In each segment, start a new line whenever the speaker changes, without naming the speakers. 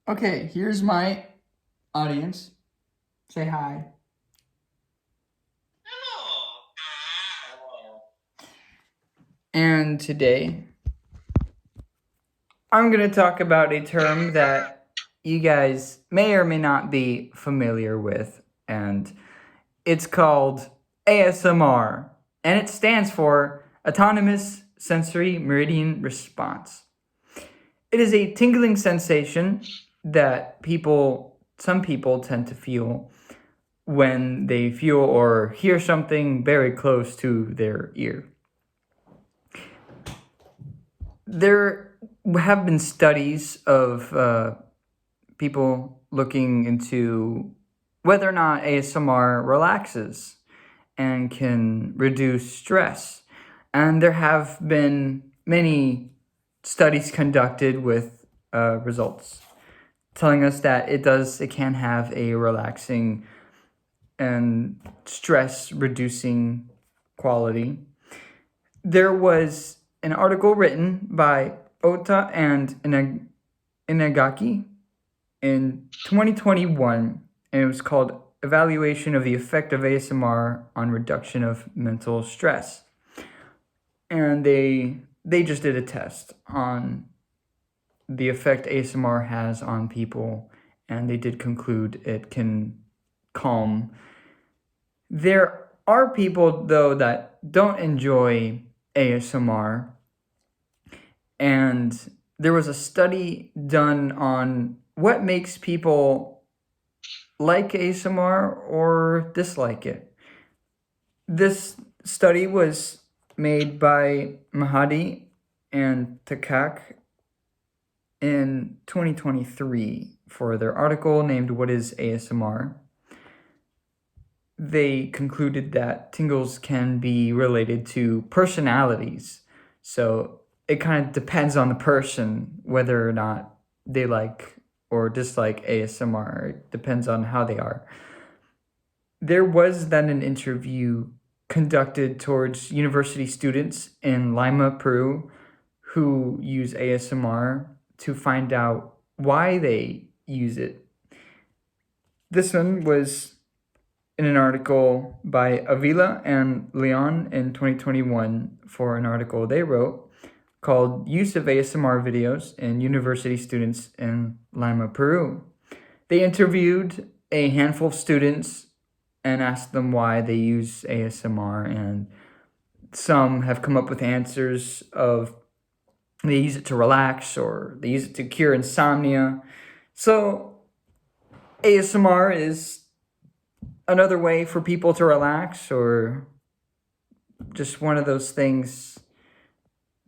Okay, here's my audience. Say hi. And today, I'm going to talk about a term that you guys may or may not be familiar with, and it's called ASMR, and it stands for Autonomous Sensory Meridian Response. It is a tingling sensation that some people tend to feel when they feel or hear something very close to their ear. There have been studies of people looking into whether or not ASMR relaxes and can reduce stress. And there have been many studies conducted with results telling us that it can have a relaxing and stress reducing quality. There was an article written by Ota and Inagaki in 2021, and it was called Evaluation of the Effect of ASMR on Reduction of Mental Stress. And they just did a test on the effect ASMR has on people, and they did conclude it can calm. There are people, though, that don't enjoy ASMR, and there was a study done on what makes people like ASMR or dislike it. This study was made by Mahadi and Takak in 2023 for their article named What is ASMR? They concluded that tingles can be related to personalities. So it kind of depends on the person whether or not they like or dislike ASMR. It depends on how they are. There was then an interview conducted towards university students in Lima, Peru, who use ASMR to find out why they use it. This one was in an article by Avila and Leon in 2021 for an article they wrote called Use of ASMR Videos in University Students in Lima, Peru. They interviewed a handful of students and asked them why they use ASMR, and some have come up with answers of they use it to relax or they use it to cure insomnia. So ASMR is another way for people to relax, or just one of those things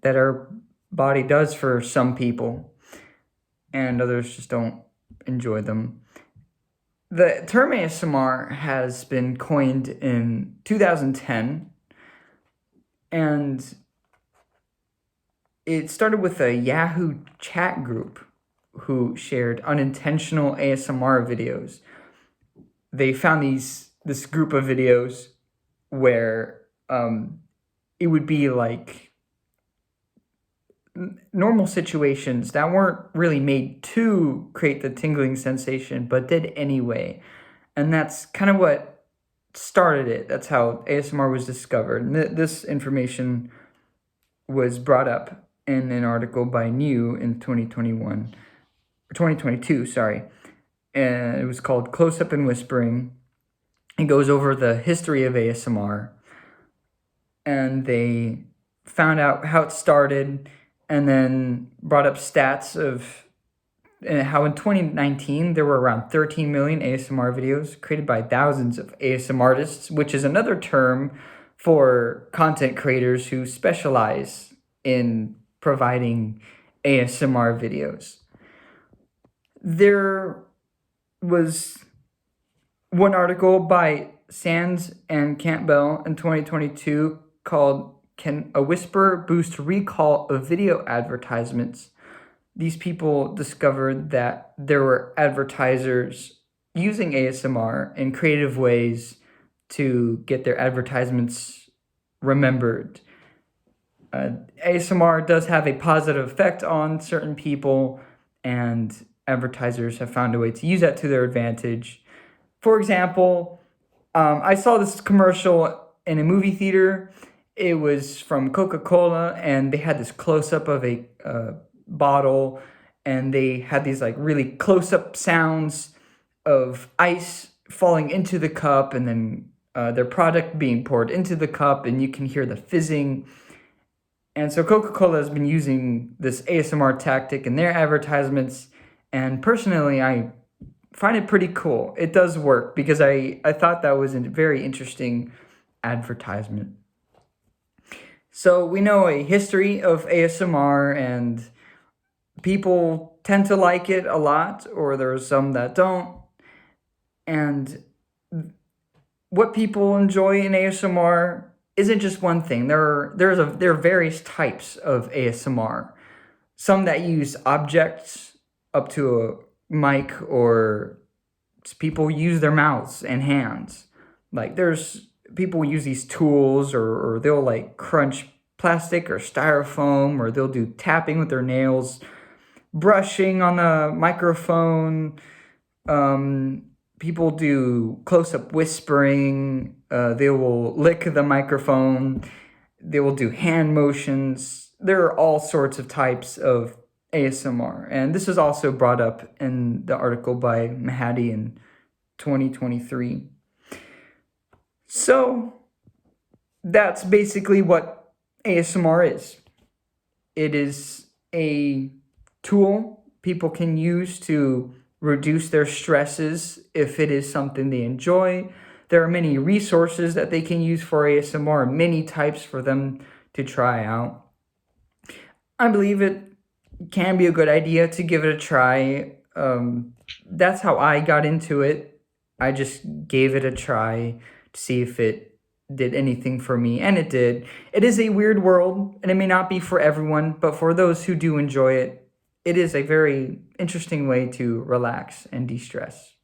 that our body does for some people and others just don't enjoy them. The term ASMR has been coined in 2010, and it started with a Yahoo chat group who shared unintentional ASMR videos. They found this group of videos where it would be like normal situations that weren't really made to create the tingling sensation, but did anyway. And that's kind of what started it. That's how ASMR was discovered. And this information was brought up in an article by New in 2021, or 2022, sorry. And it was called Close Up and Whispering. It goes over the history of ASMR. And they found out how it started, and then brought up stats of how in 2019 there were around 13 million ASMR videos created by thousands of ASMR artists, which is another term for content creators who specialize in providing ASMR videos. There was one article by Sands and Campbell in 2022 called Can a Whisper Boost Recall of Video Advertisements? These people discovered that there were advertisers using ASMR in creative ways to get their advertisements remembered. ASMR does have a positive effect on certain people, and advertisers have found a way to use that to their advantage. For example, I saw this commercial in a movie theater. It was from Coca-Cola, and they had this close-up of a bottle, and they had these like really close-up sounds of ice falling into the cup, and then their product being poured into the cup, and you can hear the fizzing. And so Coca-Cola has been using this ASMR tactic in their advertisements, and personally, I find it pretty cool. It does work because I thought that was a very interesting advertisement. So we know a history of ASMR, and people tend to like it a lot, or there's some that don't. And what people enjoy in ASMR isn't just one thing. There are various types of ASMR. Some that use objects up to a mic, or people use their mouths and hands. Like there's people use these tools, or they'll like crunch plastic or styrofoam, or they'll do tapping with their nails, brushing on the microphone. People do close-up whispering. They will lick the microphone. They will do hand motions. There are all sorts of types of ASMR. And this was also brought up in the article by Mahadi in 2023. So that's basically what ASMR is. It is a tool people can use to reduce their stresses if it is something they enjoy. There are many resources that they can use for ASMR, many types for them to try out. I believe it can be a good idea to give it a try. That's how I got into it. I just gave it a try to see if it did anything for me, and it did. It is a weird world, and it may not be for everyone, but for those who do enjoy it, it is a very interesting way to relax and de-stress.